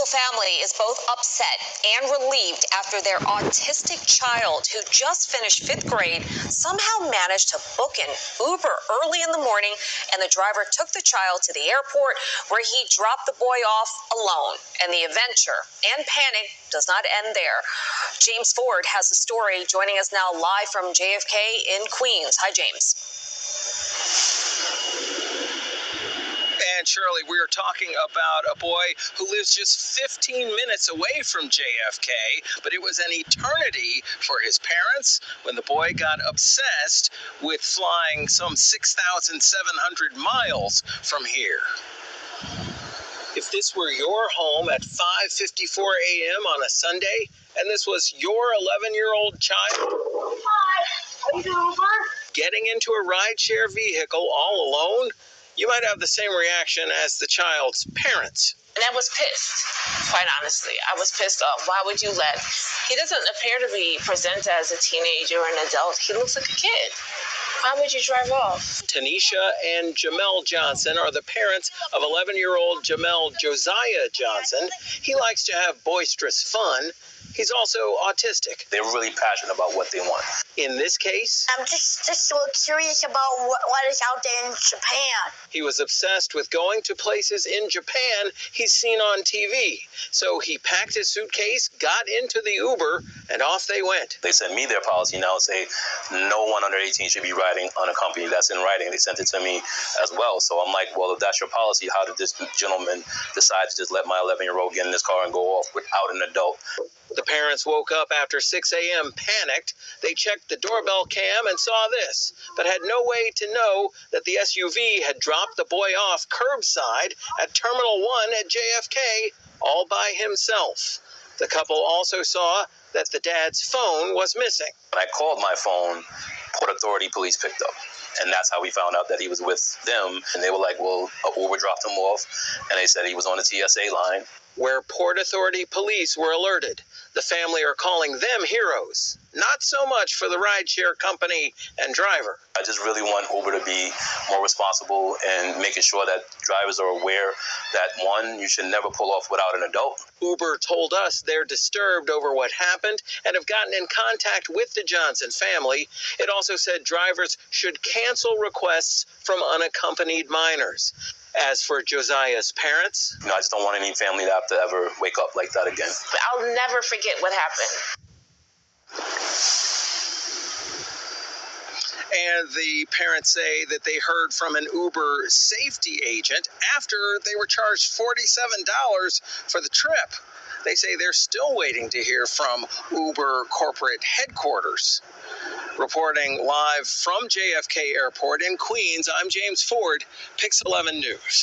local family is both upset and relieved after their autistic child, who just finished 5th grade, somehow managed to book an Uber early in the morning, and the driver took the child to the airport where he dropped the boy off alone. And the adventure and panic does not end there. James Ford has the story, joining us now live from JFK in Queens. Hi, James. And Shirley, we are talking about a boy who lives just 15 minutes away from JFK, but it was an eternity for his parents when the boy got obsessed with flying some 6,700 miles from here. If this were your home at 5:54 a.m. on a Sunday, and this was your 11-year-old child, Hi, are you doing fine? Getting into a rideshare vehicle all alone, you might have the same reaction as the child's parents. And I was pissed, quite honestly. I was pissed off. Why would you let... He doesn't appear to be presented as a teenager or an adult. He looks like a kid. Why would you drive off? Tanisha and Jamel Johnson are the parents of 11-year-old Jamel Josiah Johnson. He likes to have boisterous fun. He's also autistic. They're really passionate about what they want. In this case, I'm just so curious about what is out there in Japan. he was obsessed with going to places in Japan he's seen on TV. So he packed his suitcase, got into the Uber, and off they went. They sent me their policy now and say no one under 18 should be riding unaccompanied. That's in writing. They sent it to me as well. So I'm like, well, if that's your policy, how did this gentleman decide to just let my 11-year-old get in his car and go off without an adult? The parents woke up after 6 a.m. panicked. They checked the doorbell cam and saw this, but had no way to know that the SUV had dropped the boy off curbside at Terminal 1 at JFK all by himself. The couple also saw that the dad's phone was missing. When I called my phone, Port Authority police picked up. And that's how we found out that he was with them. And they were like, well, Uber dropped him off. And they said he was on the TSA line. Where Port Authority police were alerted. The family are calling them heroes. Not so much for the rideshare company and driver. I just really want Uber to be more responsible and making sure that drivers are aware that, one, you should never pull off without an adult. Uber told us they're disturbed over what happened and have gotten in contact with the Johnson family. It also said drivers should cancel requests from unaccompanied minors. As for Josiah's parents, I just don't want any family to have to ever wake up like that again. But I'll never forget what happened. and the parents say that they heard from an Uber safety agent after they were charged $47 for the trip. They say they're still waiting to hear from Uber corporate headquarters. Reporting live from JFK Airport in Queens, I'm James Ford, Pix 11 News.